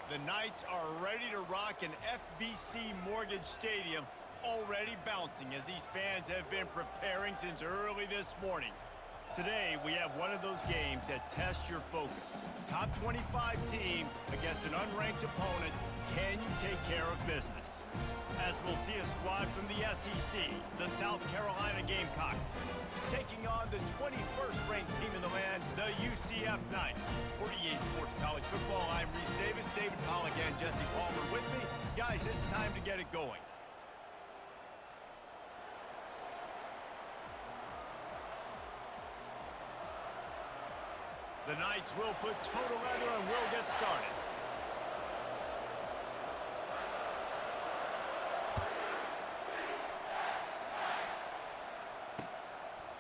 The Knights are ready to rock an FBC Mortgage Stadium, already bouncing as these fans have been preparing since early this morning. Today, we have one of those games that tests your focus. Top 25 team against an unranked opponent. Can you take care of business? As we'll see a squad from the SEC, the South Carolina Gamecocks, taking on the 21st ranked team in the land, the UCF Knights. For EA Sports College Football, I'm Reese Davis, David Pollack, and Jesse Palmer with me. Guys, it's time to get it going. The Knights will put total leather and will get started.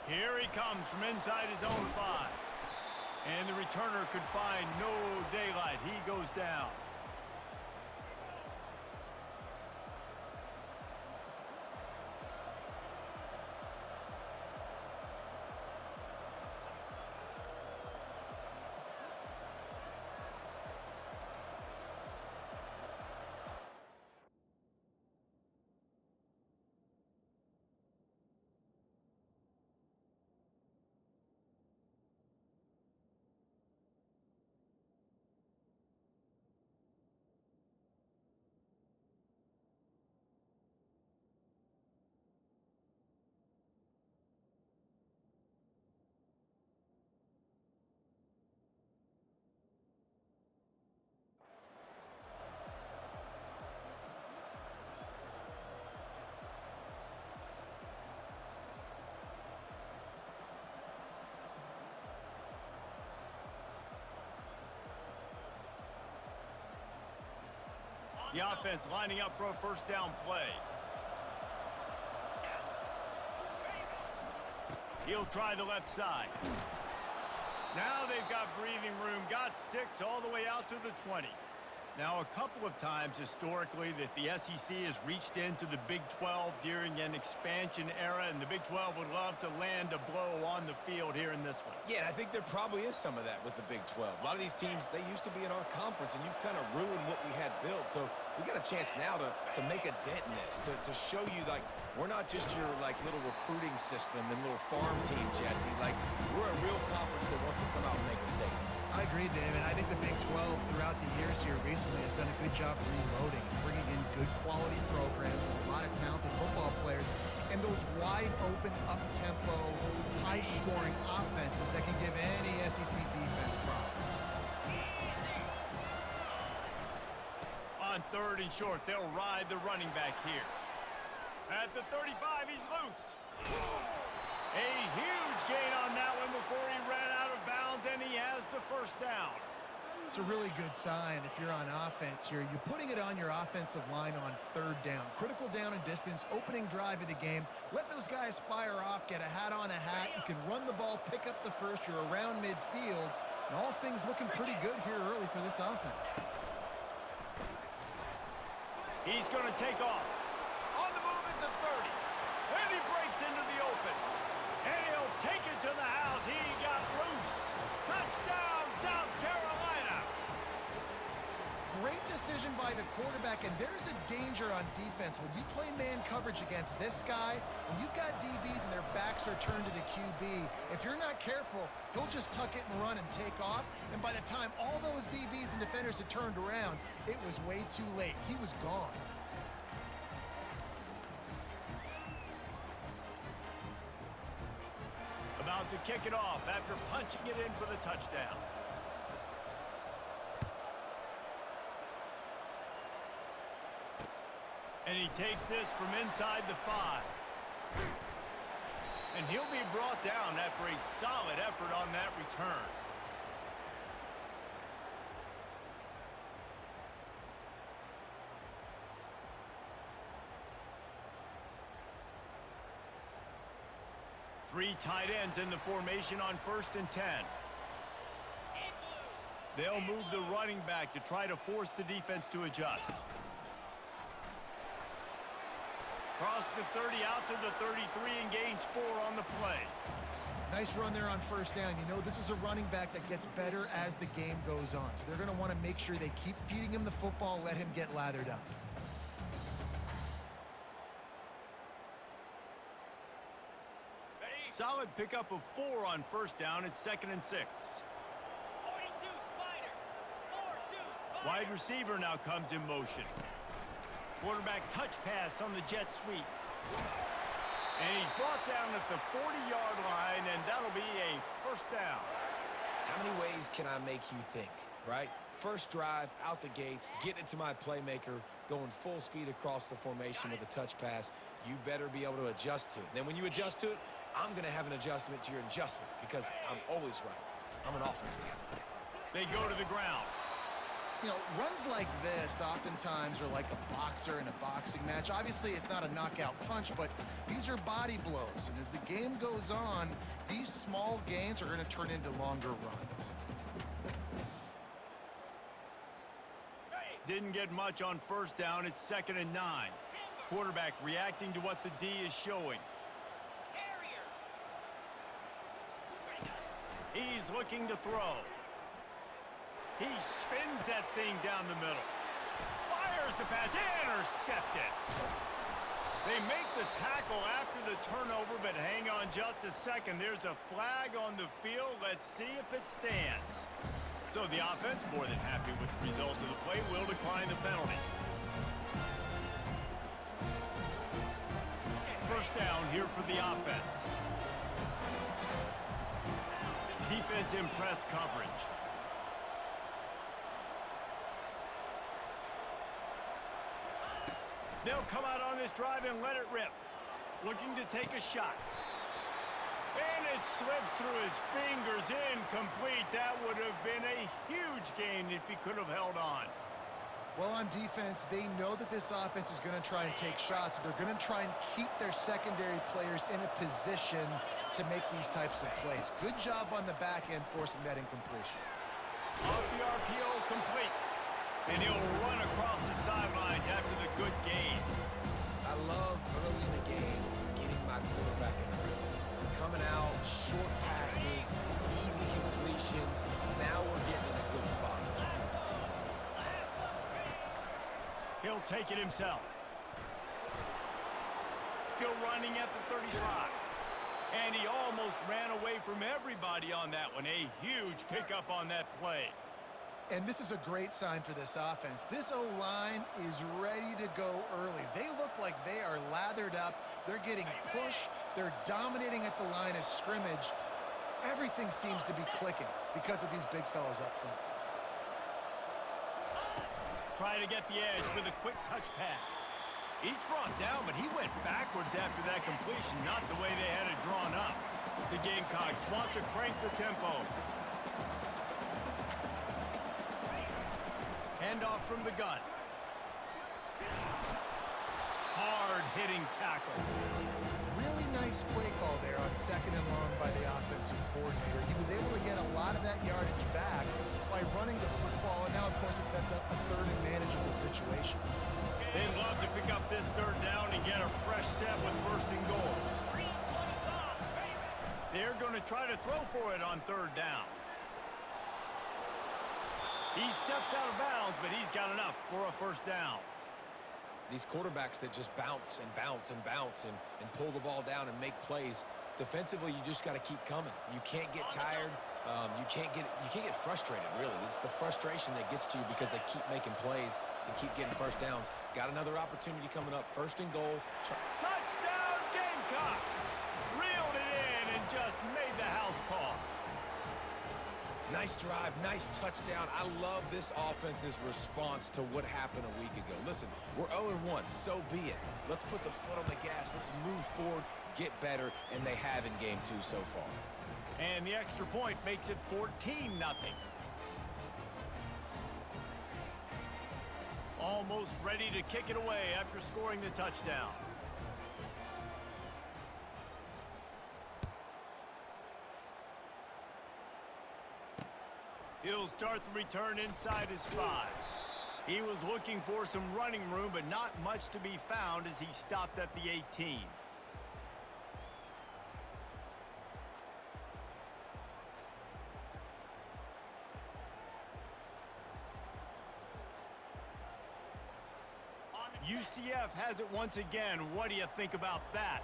Here he comes from inside his own 5. And the returner could find no daylight. He goes down. The offense lining up for a first down play. He'll try the left side. Now they've got breathing room. Got 6 all the way out to the 20. Now, a couple of times historically that the SEC has reached into the Big 12 during an expansion era, and the Big 12 would love to land a blow on the field here in this one. Yeah, and I think there probably is some of that with the Big 12. A lot of these teams, they used to be in our conference, and you've kind of ruined what we had built. So we got a chance now to make a dent in this, to show you, like, we're not just your, like, little recruiting system and little farm team, Jesse. Like, we're a real conference that wants to come out and make a statement. I agree, David. I think the Big 12 throughout the years here recently has done a good job reloading and bringing in good quality programs with a lot of talented football players and those wide open, up-tempo, high-scoring offenses that can give any SEC defense problems. On 3rd and short, they'll ride the running back here. At the 35, he's loose. A huge gain on that one before he ran out of bounds, and he has the first down. It's a really good sign if you're on offense here. You're putting it on your offensive line on 3rd down. Critical down and distance, opening drive of the game. Let those guys fire off, get a hat on a hat. You can run the ball, pick up the first. You're around midfield. And all things looking pretty good here early for this offense. He's going to take off. On the move at the 30. And he breaks into the open. And he'll take it to the house. He got loose. Touchdown, South Carolina. Great decision by the quarterback, and there's a danger on defense. When you play man coverage against this guy, when you've got DBs and their backs are turned to the QB, if you're not careful, he'll just tuck it and run and take off. And by the time all those DBs and defenders had turned around, it was way too late. He was gone. About to kick it off after punching it in for the touchdown. And he takes this from inside the 5. And he'll be brought down after a solid effort on that return. Three tight ends in the formation on 1st and 10. They'll move the running back to try to force the defense to adjust. Cross the 30 out to the 33 and gains 4 on the play. Nice run there on first down. You know, this is a running back that gets better as the game goes on. So they're going to want to make sure they keep feeding him the football, let him get lathered up. Solid pickup of 4 on first down. It's 2nd and 6. 42 Spider. 4-2 Spider. Wide receiver now comes in motion. Quarterback touch pass on the jet sweep. And he's brought down at the 40-yard line, and that'll be a first down. How many ways can I make you think, right? First drive, out the gates, get it to my playmaker, going full speed across the formation with a touch pass. You better be able to adjust to it. Then when you adjust to it, I'm going to have an adjustment to your adjustment because I'm always right. I'm an offensive guy. They go to the ground. You know, runs like this oftentimes are like a boxer in a boxing match. Obviously, it's not a knockout punch, but these are body blows. And as the game goes on, these small gains are going to turn into longer runs. Didn't get much on first down. It's 2nd and 9. Quarterback reacting to what the D is showing. He's looking to throw. He spins that thing down the middle. Fires the pass. Intercepted. They make the tackle after the turnover, but hang on just a second. There's a flag on the field. Let's see if it stands. So the offense, more than happy with the result of the play, will decline the penalty. First down here for the offense. Defense in press coverage. They'll come out on this drive and let it rip. Looking to take a shot. And it slips through his fingers, incomplete. That would have been a huge gain if he could have held on. Well, on defense, they know that this offense is going to try and take shots. They're going to try and keep their secondary players in a position to make these types of plays. Good job on the back end forcing that incompletion. Off the RPO, complete. And he'll run across the sidelines after the good gain. I love early in the game getting my quarterback in the rhythm. Coming out, short passes, easy completions. Now we're getting in a good spot. He'll take it himself. Still running at the 35. And he almost ran away from everybody on that one. A huge pickup on that play. And this is a great sign for this offense. This O-line is ready to go early. They look like they are lathered up. They're getting pushed. They're dominating at the line of scrimmage. Everything seems to be clicking because of these big fellas up front. Try to get the edge with a quick touch pass. Each brought down, but he went backwards after that completion, not the way they had it drawn up. The Gamecocks want to crank the tempo. Handoff from the gun. Hard-hitting tackle. Really nice play call there on 2nd and long by the offensive coordinator. He was able to get a lot of that yardage back by running the football, and now, of course, it sets up a 3rd and manageable situation. They'd love to pick up this 3rd down and get a fresh set with 1st and goal. They're going to try to throw for it on 3rd down. He steps out of bounds, but he's got enough for a 1st down. These quarterbacks that just bounce and bounce and bounce and pull the ball down and make plays, defensively, you just got to keep coming. You can't get tired. You can't get frustrated, really. It's the frustration that gets to you because they keep making plays and keep getting 1st downs. Got another opportunity coming up. 1st and goal. Touchdown, Gamecocks! Reeled it in and just made the house call. Nice drive, nice touchdown. I love this offense's response to what happened a week ago. Listen, we're 0-1, so be it. Let's put the foot on the gas. Let's move forward, get better, and they have in game 2 so far. And the extra point makes it 14-0. Almost ready to kick it away after scoring the touchdown. He'll start the return inside his 5. He was looking for some running room, but not much to be found as he stopped at the 18. UCF has it once again. What do you think about that?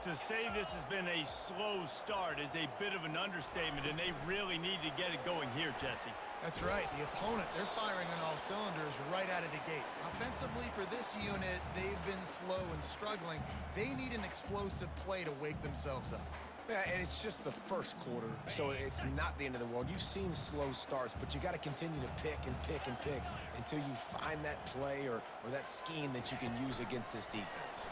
To say this has been a slow start is a bit of an understatement, and they really need to get it going here, Jesse. That's right. The opponent, they're firing on all cylinders right out of the gate. Offensively, for this unit, they've been slow and struggling. They need an explosive play to wake themselves up. Yeah, and it's just the first quarter, so it's not the end of the world. You've seen slow starts, but you got to continue to pick and pick and pick until you find that play or that scheme that you can use against this defense.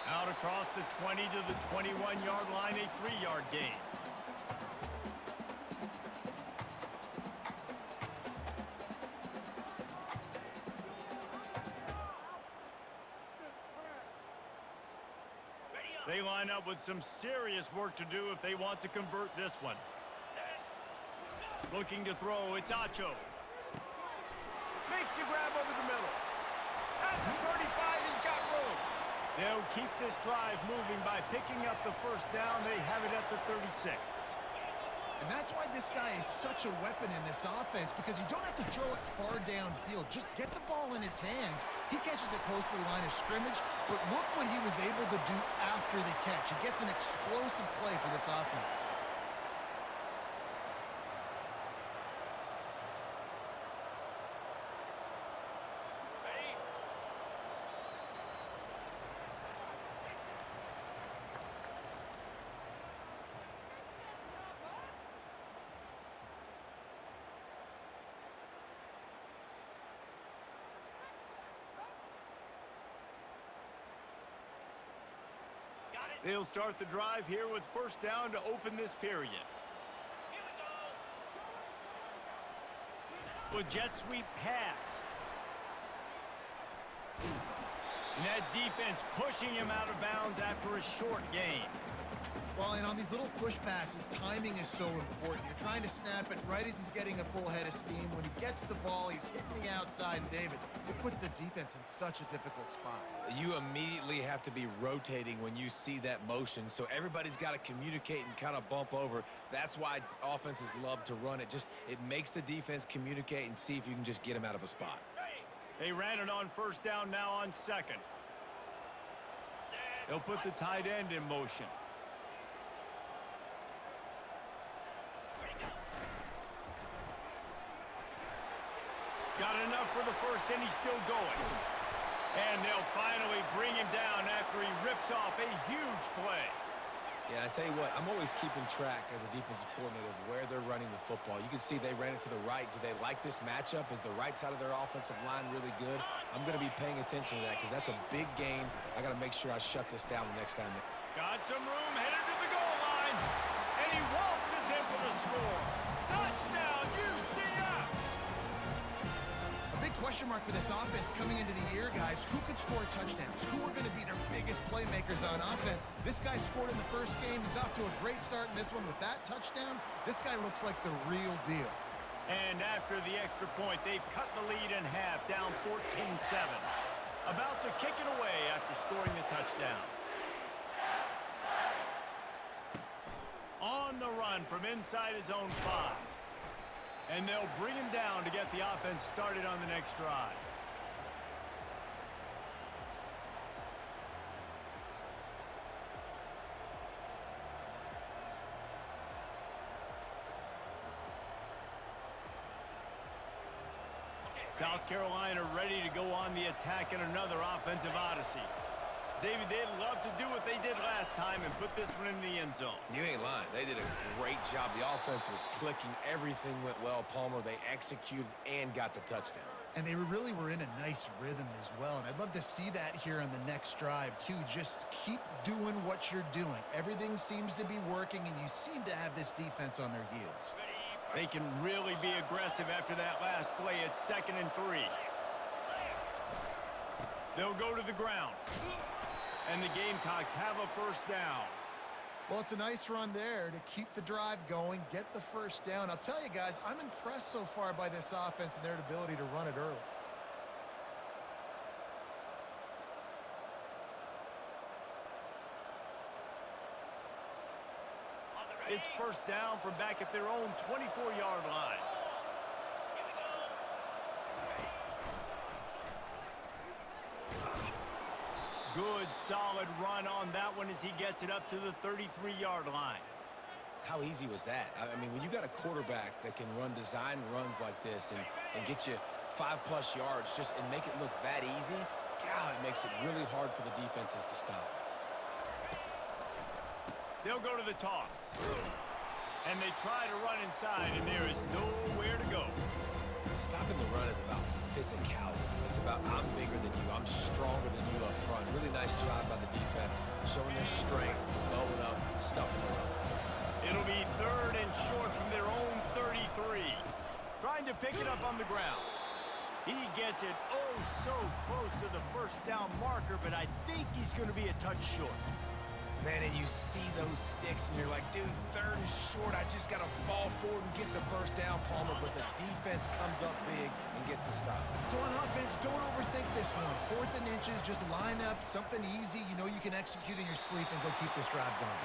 Out across the 20 to the 21-yard line, a 3-yard gain. They line up with some serious work to do if they want to convert this one. Looking to throw, it's Acho. Makes a grab over the middle. At the 35, he's got room. They'll keep this drive moving by picking up the first down. They have it at the 36. And that's why this guy is such a weapon in this offense, because you don't have to throw it far downfield. Just get the ball in his hands. He catches it close to the line of scrimmage, but look what he was able to do after the catch. He gets an explosive play for this offense. They'll start the drive here with first down to open this period. With jet sweep pass. And that defense pushing him out of bounds after a short gain. Well, and on these little push passes, timing is so important. You're trying to snap it right as he's getting a full head of steam. When he gets the ball, he's hitting the outside, and David, it puts the defense in such a difficult spot. You immediately have to be rotating when you see that motion, so everybody's got to communicate and kind of bump over. That's why offenses love to run it. It makes the defense communicate and see if you can just get him out of a spot. They ran it on first down, now on second. They'll put the tight end in motion. Got enough for the first, and he's still going. And they'll finally bring him down after he rips off a huge play. Yeah, I tell you what, I'm always keeping track as a defensive coordinator of where they're running the football. You can see they ran it to the right. Do they like this matchup? Is the right side of their offensive line really good? I'm going to be paying attention to that because that's a big game. I got to make sure I shut this down the next time. Got some room, headed to the goal line. And he waltzes in for the score. Touchdown, UCF! Big question mark for this offense coming into the year, guys. Who could score touchdowns? Who are going to be their biggest playmakers on offense? This guy scored in the first game. He's off to a great start in this one with that touchdown. This guy looks like the real deal. And after the extra point, they've cut the lead in half, down 14-7. About to kick it away after scoring the touchdown. On the run from inside his own 5. And they'll bring him down to get the offense started on the next drive. South Carolina ready to go on the attack in another offensive odyssey. David, they'd love to do what they did last time and put this one in the end zone. You ain't lying. They did a great job. The offense was clicking. Everything went well. Palmer, they executed and got the touchdown. And they really were in a nice rhythm as well. And I'd love to see that here on the next drive, too. Just keep doing what you're doing. Everything seems to be working, and you seem to have this defense on their heels. They can really be aggressive after that last play. It's 2nd and 3. They'll go to the ground. And the Gamecocks have a first down. Well, it's a nice run there to keep the drive going, get the first down. I'll tell you guys, I'm impressed so far by this offense and their ability to run it early. It's first down from back at their own 24-yard line. Good, solid run on that one as he gets it up to the 33-yard line. How easy was that? I mean, when you got a quarterback that can run design runs like this and get you 5+ yards and make it look that easy, God, it makes it really hard for the defenses to stop. They'll go to the toss. And they try to run inside, and there is nowhere to go. Stopping the run is about physicality. It's about I'm bigger than you. I'm stronger than you up front. Really nice job by the defense, showing their strength, blowing up, stuffing the run. It'll be 3rd and short from their own 33. Trying to pick it up on the ground. He gets it oh so close to the first down marker, but I think he's going to be a touch short. Man, and you see those sticks, and you're like, dude, 3rd and short. I just got to fall forward and get the first down, Palmer, but the defense comes up big and gets the stop. So on offense, don't overthink this one. 4th and inches, just line up something easy you know you can execute in your sleep and go keep this drive going.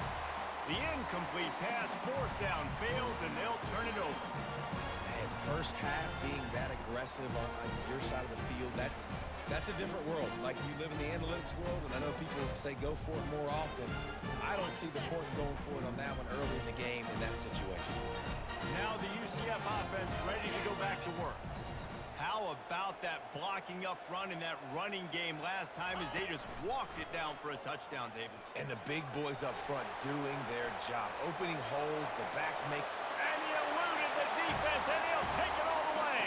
The incomplete pass, 4th down, fails, and they'll turn it over. Man, first half being that aggressive on your side of the field, that's a different world. Like, you live in the analytics world, and I know people say go for it more often. I don't see the point in going for it on that one early in the game in that situation. Now the UCF offense ready to go back to work. How about that blocking up front in that running game last time as they just walked it down for a touchdown, David? And the big boys up front doing their job, opening holes, the backs make... And he eluded the defense, and he'll take it all the way.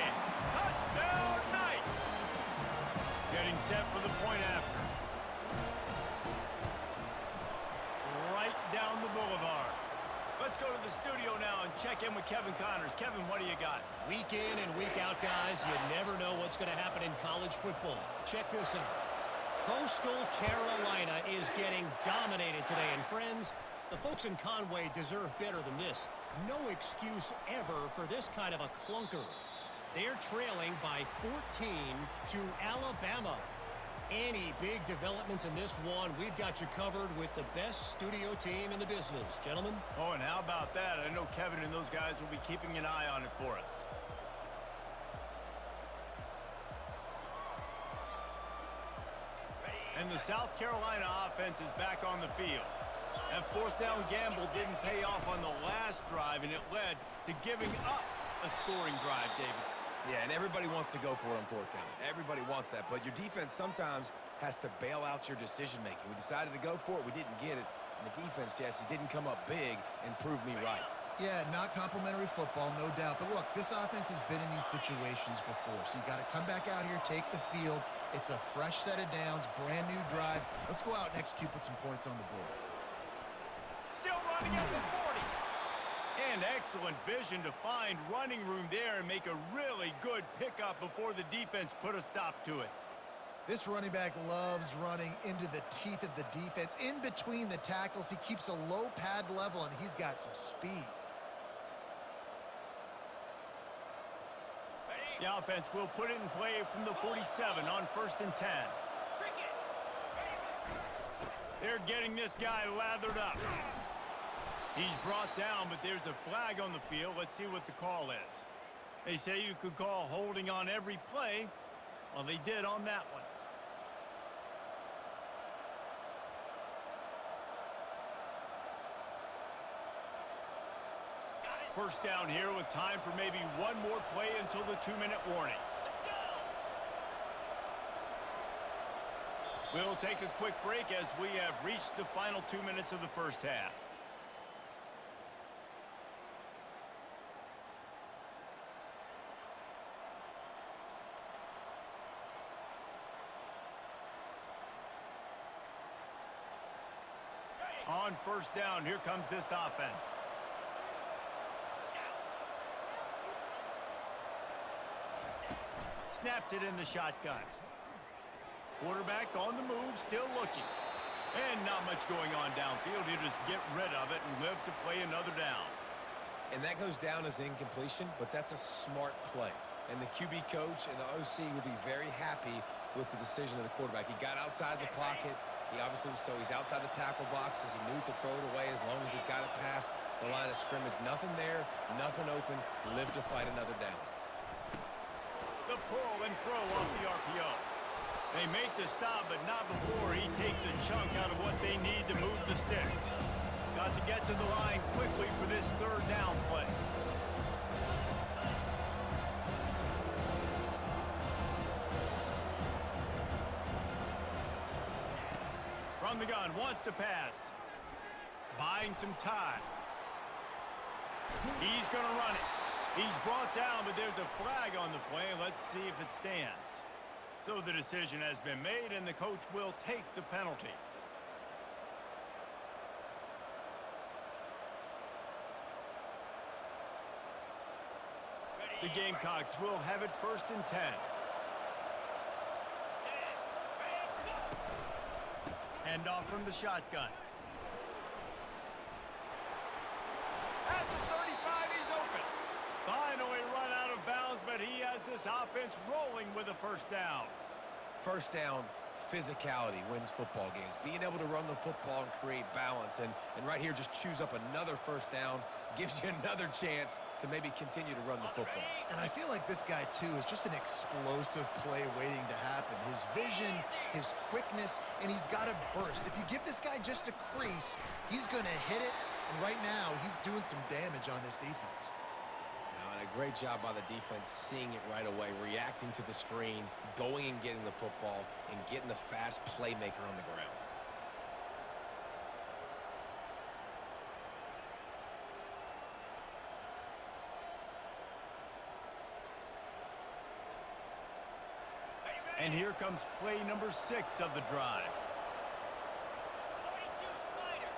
Touchdown, Knights! Getting set for the point after. Right down the boulevard. Let's go to the studio now and check in with Kevin Connors. Kevin, what do you got? Week in and week out, guys, you never know what's going to happen in college football. Check this out. Coastal Carolina is getting dominated today. And friends, the folks in Conway deserve better than this. No excuse ever for this kind of a clunker. They're trailing by 14 to Alabama. Any big developments in this one, we've got you covered with the best studio team in the business. Gentlemen? Oh, and how about that? I know Kevin and those guys will be keeping an eye on it for us. And the South Carolina offense is back on the field. That 4th down gamble didn't pay off on the last drive, and it led to giving up a scoring drive, David. Yeah, and everybody wants to go for it on 4th down. Everybody wants that, but your defense sometimes has to bail out your decision-making. We decided to go for it. We didn't get it. And the defense, Jesse, didn't come up big and prove me right. Yeah, not complimentary football, no doubt. But look, this offense has been in these situations before. So you got to come back out here, take the field. It's a fresh set of downs, brand new drive. Let's go out and execute, put some points on the board. Still running at the 40. And excellent vision to find running room there and make a really good pickup before the defense put a stop to it. This running back loves running into the teeth of the defense. In between the tackles, he keeps a low pad level, and he's got some speed. The offense will put it in play from the 47 on 1st and 10. They're getting this guy lathered up. He's brought down, but there's a flag on the field. Let's see what the call is. They say you could call holding on every play. Well, they did on that one. First down here with time for maybe one more play until the 2-minute warning. We'll take a quick break as we have reached the final 2 minutes of the first half. On first down, here comes this offense. Snaps it in the shotgun. Quarterback on the move, still looking. And not much going on downfield. He'll just get rid of it and live to play another down. And that goes down as incompletion, but that's a smart play. And the QB coach and the OC will be very happy with the decision of the quarterback. He got outside the pocket. He obviously was, so he's outside the tackle boxes. He knew he could throw it away as long as he got it past the line of scrimmage. Nothing there, nothing open. Live to fight another down. The pull and throw off the RPO. They make the stop, but not before he takes a chunk out of what they need to move the sticks. Got to get to the line quickly for this third down play. From the gun, wants to pass. Buying some time. He's going to run it. He's brought down, but there's a flag on the play. Let's see if it stands. So the decision has been made, and the coach will take the penalty. The Gamecocks will have it 1st and 10. Hand off from the shotgun. At the 35, he's open. Finally run out of bounds, but he has this offense rolling with a first down. First down, physicality wins football games. Being able to run the football and create balance. And right here, just choose up another first down. Gives you another chance to maybe continue to run the football. And I feel like this guy, too, is just an explosive play waiting to happen. His vision, his quickness, and he's got a burst. If you give this guy just a crease, he's going to hit it. And right now, he's doing some damage on this defense. And a great job by the defense seeing it right away, reacting to the screen, going and getting the football, and getting the fast playmaker on the ground. And here comes play number 6 of the drive. 42 Spider.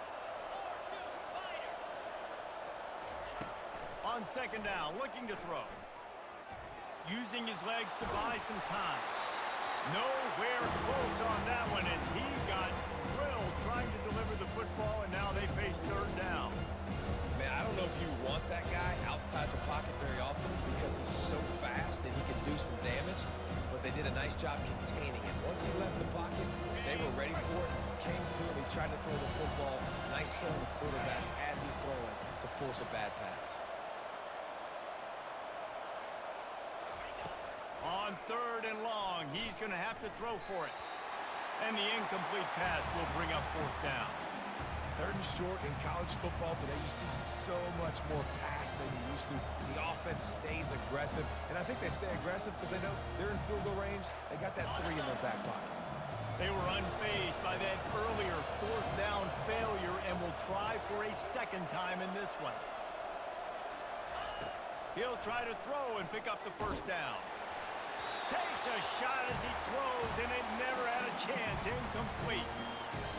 4-2 Spider. On second down, looking to throw. Using his legs to buy some time. Nowhere close on that one as he got drilled trying to deliver the football, and now they face third down. Man, I don't know if you want that guy outside the pocket very often because he's so fast and he can do some damage, but they did a nice job containing him. Once he left the pocket, they were ready for it, came to him, he tried to throw the football. Nice hit on the quarterback as he's throwing to force a bad pass. On third and long, he's going to have to throw for it. And the incomplete pass will bring up fourth down. Third and short in college football today, you see so much more pass than you used to. The offense stays aggressive, and I think they stay aggressive because they know they're in field goal range. They got that 3 in their back pocket. They were unfazed by that earlier fourth down failure and will try for a second time in this one. He'll try to throw and pick up the first down. Takes a shot as he throws, and it never had a chance. Incomplete.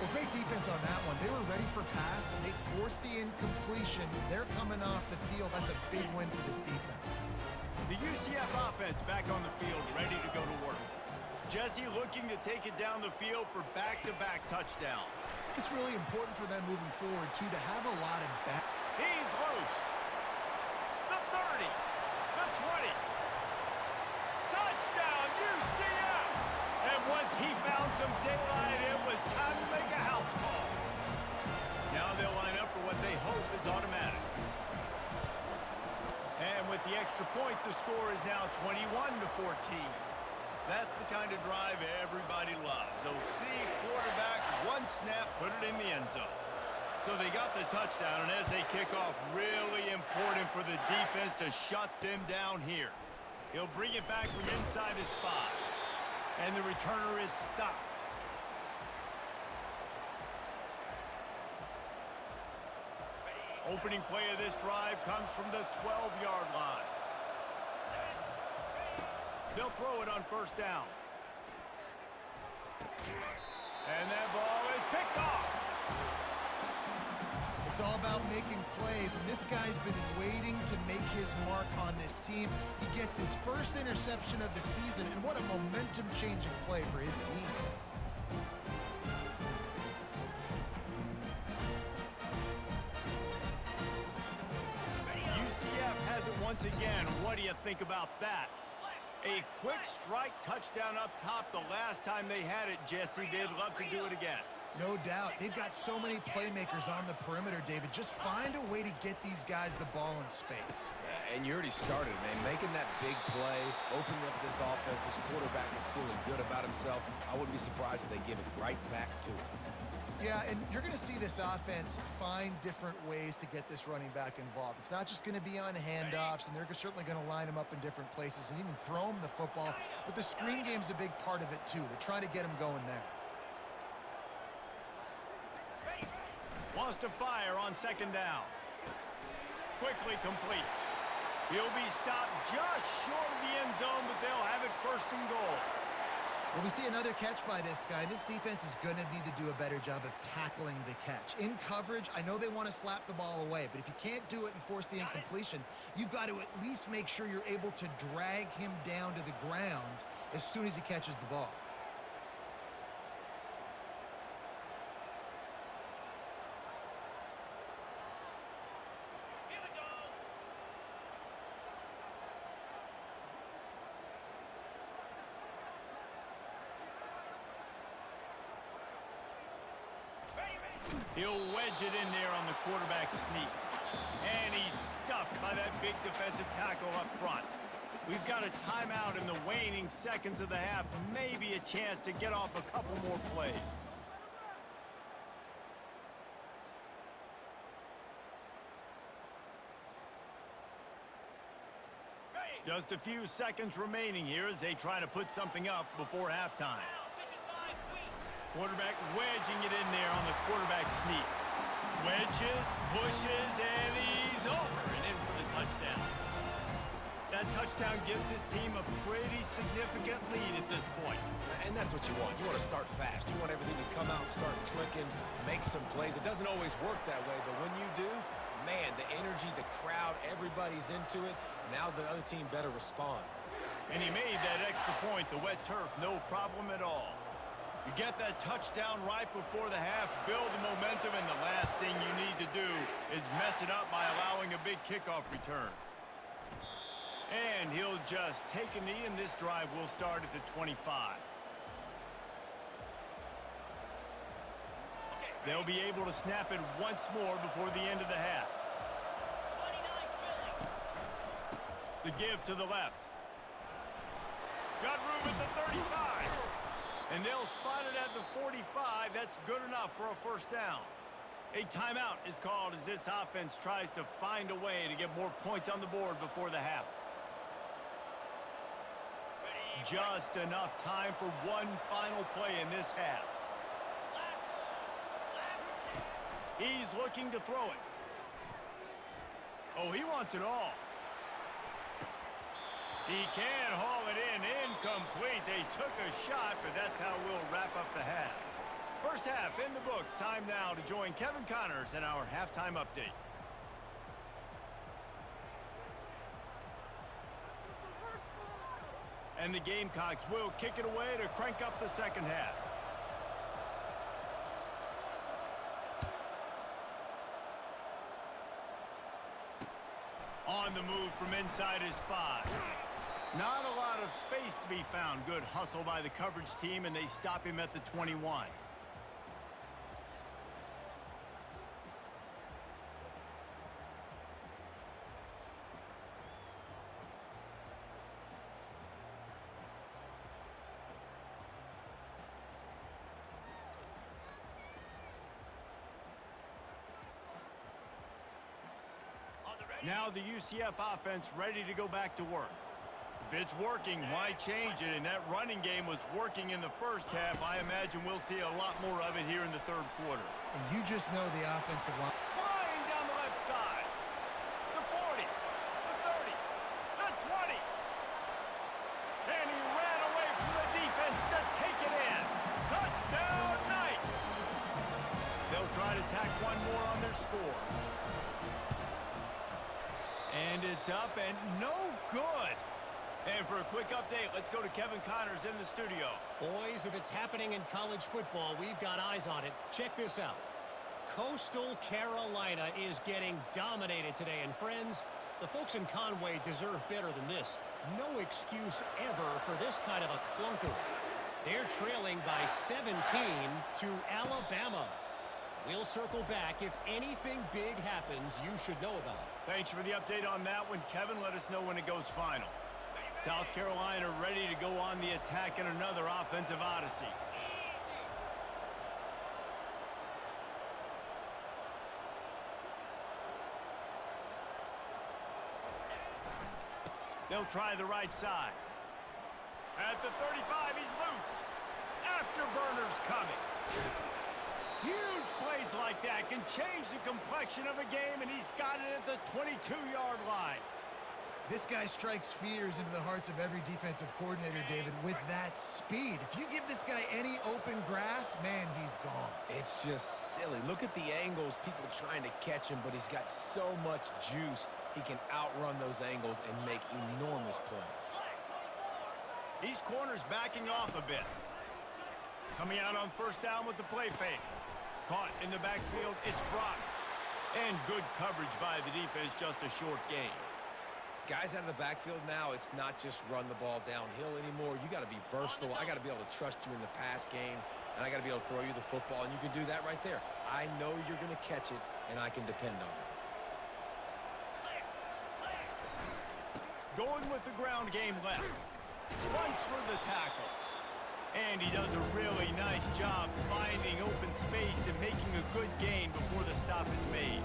Well, great defense on that one. They were ready for pass, and they forced the incompletion. They're coming off the field. That's a big win for this defense. The UCF offense back on the field, ready to go to work. Jesse looking to take it down the field for back-to-back touchdowns. I think it's really important for them moving forward, too, to have a lot of back. He's loose. The 30. The 20. Touchdown, UCF! And once he found some daylight, it was time to make a house call. Now they'll line up for what they hope is automatic. And with the extra point, the score is now 21-14. That's the kind of drive everybody loves. OC, quarterback, one snap, put it in the end zone. So they got the touchdown, and as they kick off, really important for the defense to shut them down here. He'll bring it back from inside his 5. And the returner is stopped. Opening play of this drive comes from the 12-yard line. They'll throw it on first down. And that ball is picked off. It's all about making plays, and this guy's been waiting to make his mark on this team. He gets his first interception of the season, and what a momentum-changing play for his team. once again, what do you think about that? A quick strike touchdown up top the last time they had it, Jesse. They'd love to do it again. No doubt. They've got so many playmakers on the perimeter, David. Just find a way to get these guys the ball in space. And you already started, man. Making that big play, opening up this offense. This quarterback is feeling good about himself. I wouldn't be surprised if they give it right back to him. Yeah, and you're going to see this offense find different ways to get this running back involved. It's not just going to be on handoffs, and they're certainly going to line him up in different places and even throw him the football. But the screen game's a big part of it, too. They're trying to get him going there. Wants to fire on second down. Quickly complete. He'll be stopped just short of the end zone, but they'll have it first and goal. Well, we see another catch by this guy. This defense is going to need to do a better job of tackling the catch. In coverage, I know they want to slap the ball away, but if you can't do it and force the incompletion, you've got to at least make sure you're able to drag him down to the ground as soon as he catches the ball. He'll wedge it in there on the quarterback sneak. And he's stuffed by that big defensive tackle up front. We've got a timeout in the waning seconds of the half. Maybe a chance to get off a couple more plays. Just a few seconds remaining here as they try to put something up before halftime. Quarterback wedging it in there on the quarterback sneak. Wedges, pushes, and he's over and in for the touchdown. That touchdown gives his team a pretty significant lead at this point. And that's what you want. You want to start fast. You want everything to come out, start clicking, make some plays. It doesn't always work that way, but when you do, man, the energy, the crowd, everybody's into it. Now the other team better respond. And he made that extra point, the wet turf, no problem at all. You get that touchdown right before the half, build the momentum, and the last thing you need to do is mess it up by allowing a big kickoff return. And he'll just take a knee, and this drive will start at the 25. They'll be able to snap it once more before the end of the half. The give to the left. Got room at the 35. And they'll spot it at the 45. That's good enough for a first down. A timeout is called as this offense tries to find a way to get more points on the board before the half. Just enough time for one final play in this half. He's looking to throw it. Oh, he wants it all. He can haul it in. Incomplete. They took a shot, but that's how we'll wrap up the half. First half in the books. Time now to join Kevin Connors in our halftime update. And the Gamecocks will kick it away to crank up the second half. On the move from inside his 5. Not a lot of space to be found. Good hustle by the coverage team, and they stop him at the 21. Now the UCF offense ready to go back to work. If it's working, why change it? And that running game was working in the first half. I imagine we'll see a lot more of it here in the third quarter. And you just know the offensive line. Flying down the left side. The 40, the 30, the 20. And he ran away from the defense to take it in. Touchdown, Knights. They'll try to tack one more on their score. And it's up and no good. And for a quick update, let's go to Kevin Connors in the studio. Boys, if it's happening in college football, we've got eyes on it. Check this out. Coastal Carolina is getting dominated today. And friends, The folks in Conway deserve better than this. No excuse ever for this kind of a clunker. They're trailing by 17 to Alabama. We'll circle back. If anything big happens, you should know about it. Thanks for the update on that one, Kevin. Let us know when it goes final. South Carolina ready to go on the attack in another offensive odyssey. They'll try the right side. At the 35, he's loose. Afterburners coming. Huge plays like that can change the complexion of a game, and he's got it at the 22-yard line. This guy strikes fears into the hearts of every defensive coordinator, David, with that speed. If you give this guy any open grass, man, he's gone. It's just silly. Look at the angles, people trying to catch him, but he's got so much juice. He can outrun those angles and make enormous plays. These corners backing off a bit. Coming out on first down with the play fake. Caught in the backfield, it's Brock. And good coverage by the defense, just a short gain. Guys out of the backfield now, it's not just run the ball downhill anymore. You got to be versatile. I got to be able to trust you in the pass game, and I got to be able to throw you the football, and you can do that right there. I know you're going to catch it, and I can depend on it. Going with the ground game left. Runs for the tackle. And he does a really nice job finding open space and making a good gain before the stop is made.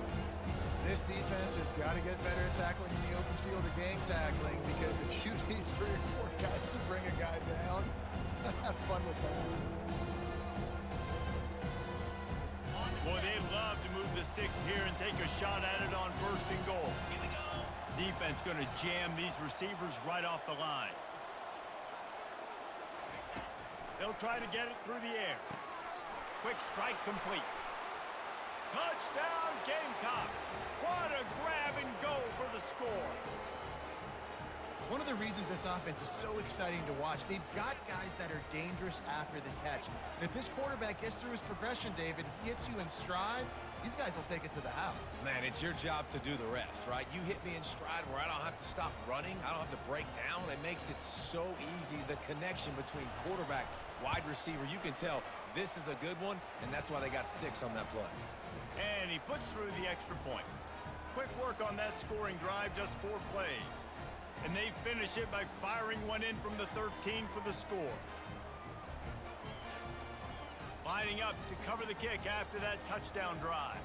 This defense has got to get better at tackling in the open field or game tackling, because if you need 3 or 4 guys to bring a guy down, have fun with that. Boy, they love to move the sticks here and take a shot at it on first and goal. Here we go. Defense going to jam these receivers right off the line. They'll try to get it through the air. Quick strike complete. Touchdown, Gamecocks. What a grab and go for the score. One of the reasons this offense is so exciting to watch, they've got guys that are dangerous after the catch. And if this quarterback gets through his progression, David, hits you in stride, these guys will take it to the house. Man, it's your job to do the rest, right? You hit me in stride where I don't have to stop running. I don't have to break down. It makes it so easy. The connection between quarterback, wide receiver, you can tell this is a good one, and that's why they got 6 on that play. And he puts through the extra point. Quick work on that scoring drive, just 4 plays. And they finish it by firing one in from the 13 for the score. Lining up to cover the kick after that touchdown drive.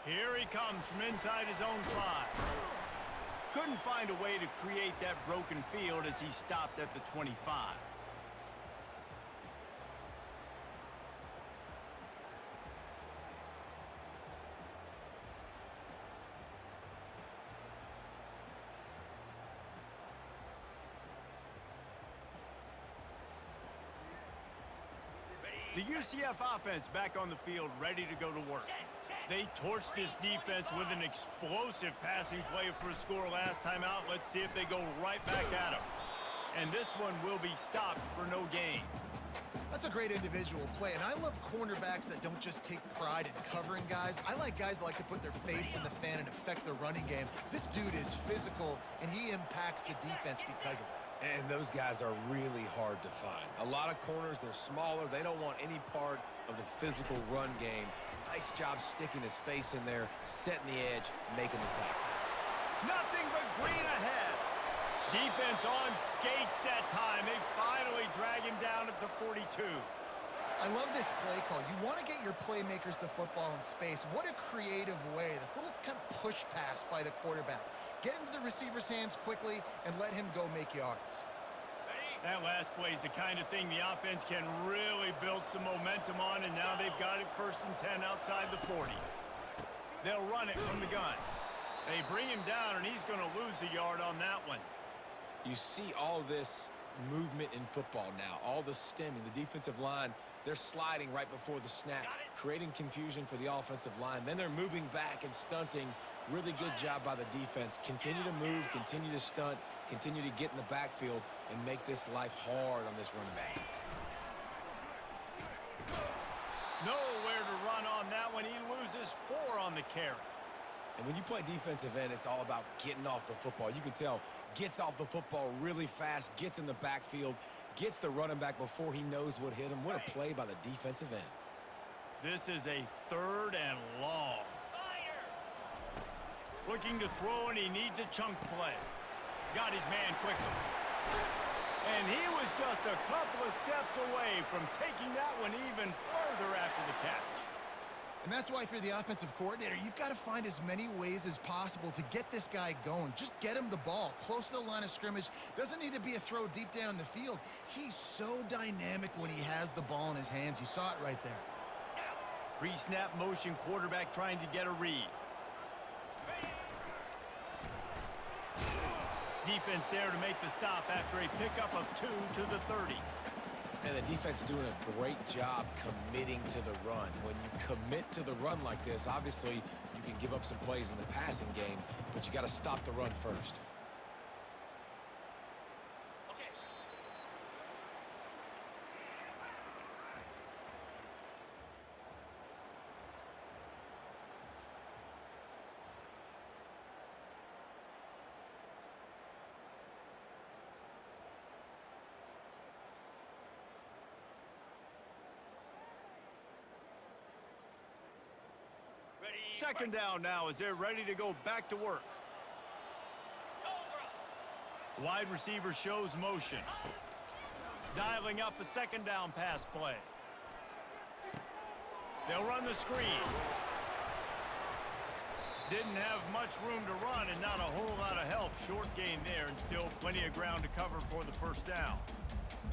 Here he comes from inside his own 5. Couldn't find a way to create that broken field as he stopped at the 25. The UCF offense back on the field, ready to go to work. They torched this defense with an explosive passing play for a score last time out. Let's see if they go right back at him. And this one will be stopped for no gain. That's a great individual play, and I love cornerbacks that don't just take pride in covering guys. I like guys that like to put their face in the fan and affect the running game. This dude is physical, and he impacts the defense because of that. And those guys are really hard to find. A lot of corners, they're smaller. They don't want any part of the physical run game. Nice job sticking his face in there, setting the edge, making the tackle. Nothing but green ahead. Defense on skates that time. They finally drag him down at the 42. I love this play call. You want to get your playmakers the football in space. What a creative way. This little kind of push pass by the quarterback. Get into the receiver's hands quickly and let him go make yards. That last play is the kind of thing the offense can really build some momentum on, and now they've got it 1st and 10 outside the 40. They'll run it from the gun. They bring him down, and he's going to lose a yard on that one. You see all this movement in football now, all the stemming, the defensive line, they're sliding right before the snap, creating confusion for the offensive line. Then they're moving back and stunting. Really good job by the defense. Continue to move, continue to stunt, continue to get in the backfield and make this life hard on this running back. Nowhere to run on that one. He loses 4 on the carry. And when you play defensive end, it's all about getting off the football. You can tell, gets off the football really fast, gets in the backfield, gets the running back before he knows what hit him. What a play by the defensive end. This is a 3rd and long. Looking to throw, and he needs a chunk play. Got his man quickly. And he was just a couple of steps away from taking that one even further after the catch. And that's why if you're the offensive coordinator, you've got to find as many ways as possible to get this guy going. Just get him the ball close to the line of scrimmage. Doesn't need to be a throw deep down the field. He's so dynamic when he has the ball in his hands. You saw it right there. Pre-snap motion, quarterback trying to get a read. Defense there to make the stop after a pickup of 2 to the 30. And the defense doing a great job committing to the run. When you commit to the run like this, obviously you can give up some plays in the passing game, but you got to stop the run first. Second down now as they're ready to go back to work. Wide receiver shows motion. Dialing up a second down pass play. They'll run the screen. Didn't have much room to run and not a whole lot of help. Short gain there and still plenty of ground to cover for the first down.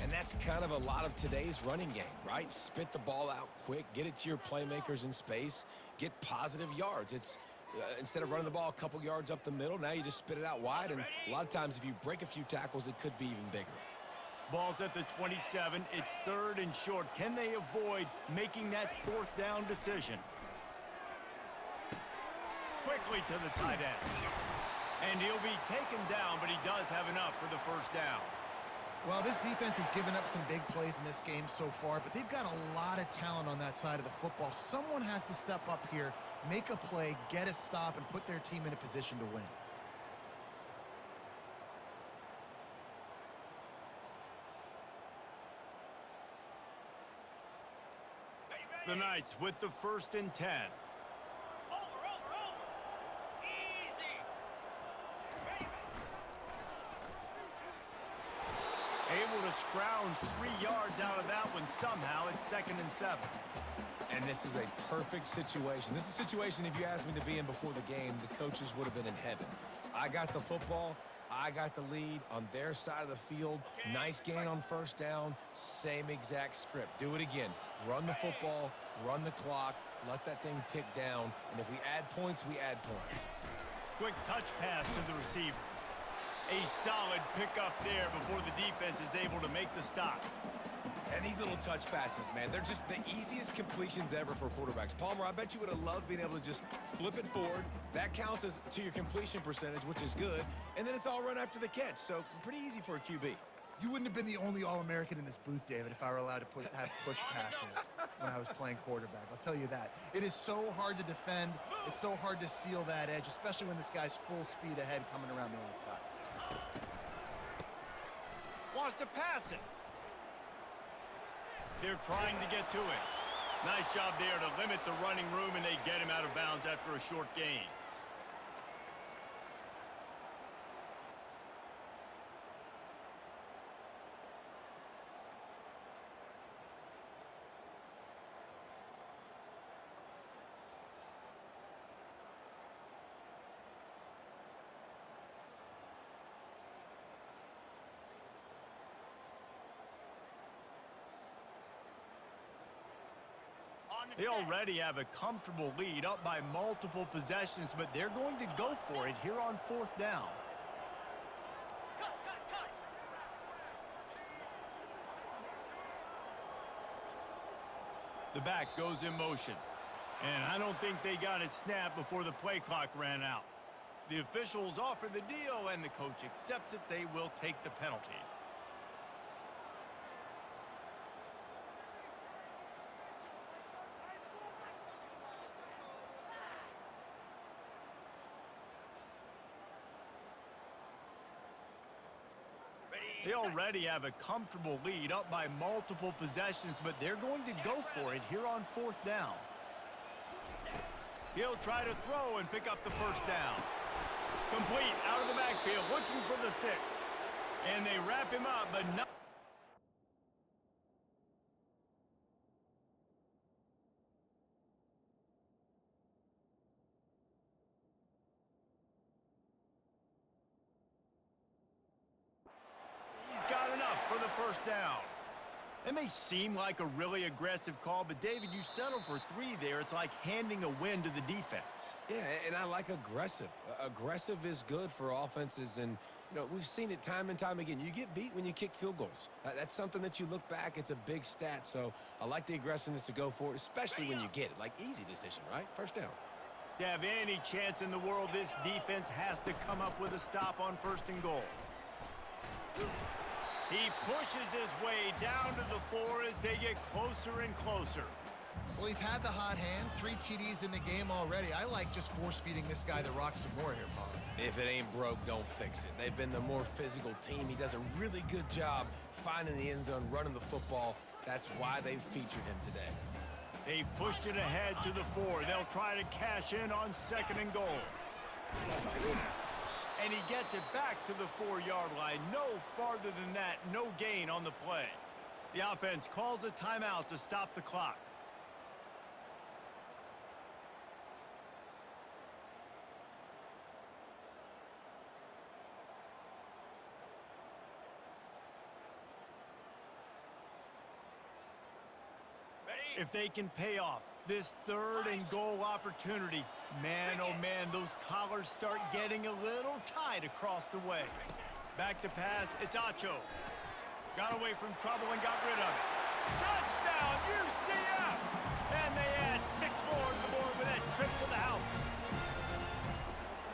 And that's kind of a lot of today's running game, right? Spit the ball out quick, get it to your playmakers in space, get positive yards. It's instead of running the ball a couple yards up the middle, now you just spit it out wide, and a lot of times if you break a few tackles, it could be even bigger. Ball's at the 27. It's 3rd and short. Can they avoid making that 4th down decision? Quickly to the tight end. And he'll be taken down, but he does have enough for the first down. Well, this defense has given up some big plays in this game so far, but they've got a lot of talent on that side of the football. Someone has to step up here, make a play, get a stop, and put their team in a position to win. The Knights with the 1st and 10. Able to scrounge 3 yards out of that one somehow. It's 2nd and 7. And this is a perfect situation. This is a situation, if you asked me to be in before the game, the coaches would have been in heaven. I got the football. I got the lead on their side of the field. Nice gain on first down. Same exact script. Do it again. Run the football, run the clock, let that thing tick down. And if we add points, we add points. Quick touch pass to the receiver. A solid pickup there before the defense is able to make the stop. And these little touch passes, man, they're just the easiest completions ever for quarterbacks. Palmer, I bet you would have loved being able to just flip it forward. That counts as to your completion percentage, which is good. And then it's all run after the catch. So pretty easy for a QB. You wouldn't have been the only All-American in this booth, David, if I were allowed to have push passes when I was playing quarterback. I'll tell you that. It is so hard to defend. It's so hard to seal that edge, especially when this guy's full speed ahead coming around the outside. Wants to pass it. They're trying to get to it. Nice job there to limit the running room, and they get him out of bounds after a short gain. They already have a comfortable lead up by multiple possessions, but they're going to go for it here on 4th down. The back goes in motion. And I don't think they got it snapped before the play clock ran out. The officials offer the deal, and the coach accepts it. They will take the penalty. They already have a comfortable lead up by multiple possessions, but they're going to go for it here on 4th down. He'll try to throw and pick up the first down. Complete out of the backfield, looking for the sticks. And they wrap him up, but not. He's got enough for the first down. It may seem like a really aggressive call, but David, you settle for 3 there. It's like handing a win to the defense. Yeah, and I like aggressive. Aggressive is good for offenses, and you know, we've seen it time and time again. You get beat when you kick field goals. That's something that you look back, it's a big stat, so I like the aggressiveness to go for it, especially when you get it. Like, easy decision, right? First down. To have any chance in the world, this defense has to come up with a stop on 1st and goal. He pushes his way down to the 4 as they get closer and closer. Well, he's had the hot hand, 3 TDs in the game already. I like just force-feeding this guy the rock some more here, Paul. If it ain't broke, don't fix it. They've been the more physical team. He does a really good job finding the end zone, running the football. That's why they've featured him today. They've pushed it ahead to the 4. They'll try to cash in on 2nd and goal. And he gets it back to the 4-yard line. No farther than that, no gain on the play. The offense calls a timeout to stop the clock. If they can pay off this 3rd and goal opportunity, man, oh man, those collars start getting a little tight across the way. Back to pass, it's Acho. Got away from trouble and got rid of it. Touchdown, UCF! And they add 6 more to the board with that trip to the house.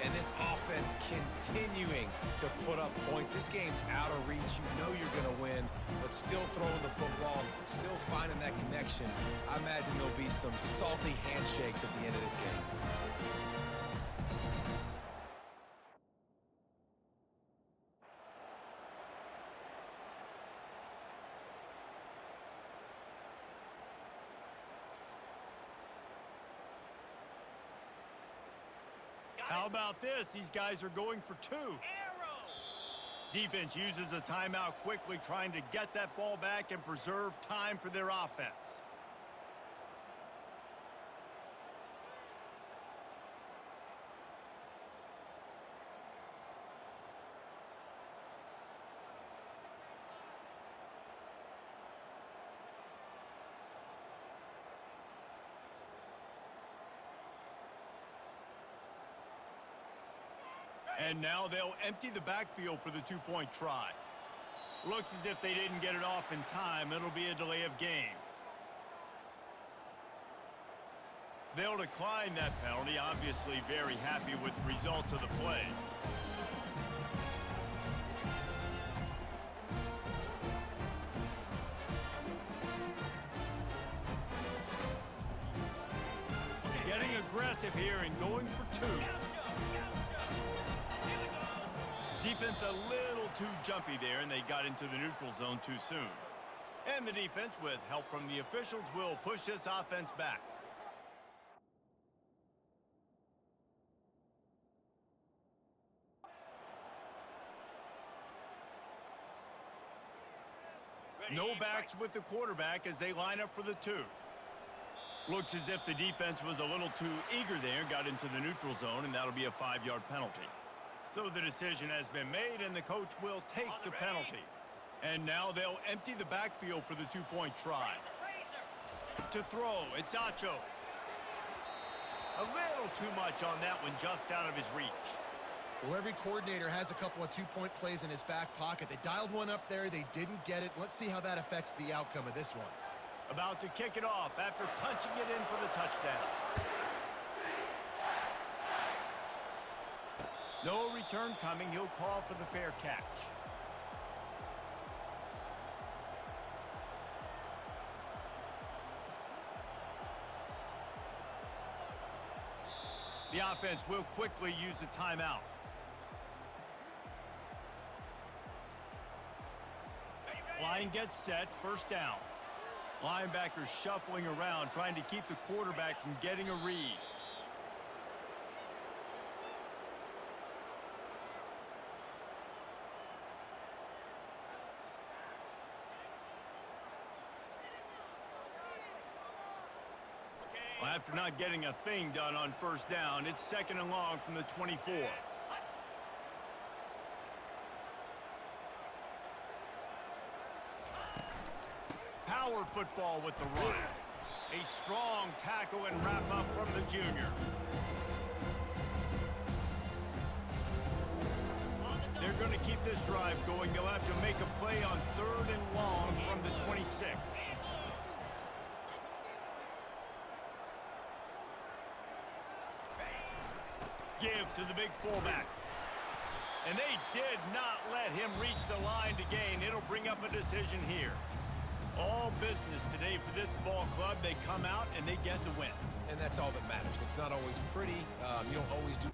And this offense continuing to put up points. This game's out of reach. You know you're going to win, but still throwing the football, still finding that connection. I imagine there'll be some salty handshakes at the end of this game. How about this? These guys are going for 2. Defense uses a timeout quickly, trying to get that ball back and preserve time for their offense. And now they'll empty the backfield for the 2-point try. Looks as if they didn't get it off in time. It'll be a delay of game. They'll decline that penalty, obviously very happy with the results of the play. Getting aggressive here and going for 2. Defense a little too jumpy there, and they got into the neutral zone too soon. And the defense, with help from the officials, will push this offense back. No backs with the quarterback as they line up for the 2. Looks as if the defense was a little too eager there, got into the neutral zone, and that'll be a 5-yard penalty. So the decision has been made, and the coach will take the penalty. And now they'll empty the backfield for the 2-point try. To throw, it's Acho. A little too much on that one, just out of his reach. Well, every coordinator has a couple of 2-point plays in his back pocket. They dialed one up there. They didn't get it. Let's see how that affects the outcome of this one. About to kick it off after punching it in for the touchdown. No return coming. He'll call for the fair catch. The offense will quickly use a timeout. Line gets set, first down. Linebackers shuffling around, trying to keep the quarterback from getting a read. Well, after not getting a thing done on first down, it's second and long from the 24. Power football with the run. A strong tackle and wrap up from the junior. They're going to keep this drive going. They'll have to make a play on third and long from the 26. Give to the big fullback. And they did not let him reach the line to gain. It'll bring up a decision here. All business today for this ball club. They come out and they get the win. And that's all that matters. It's not always pretty. You don't always do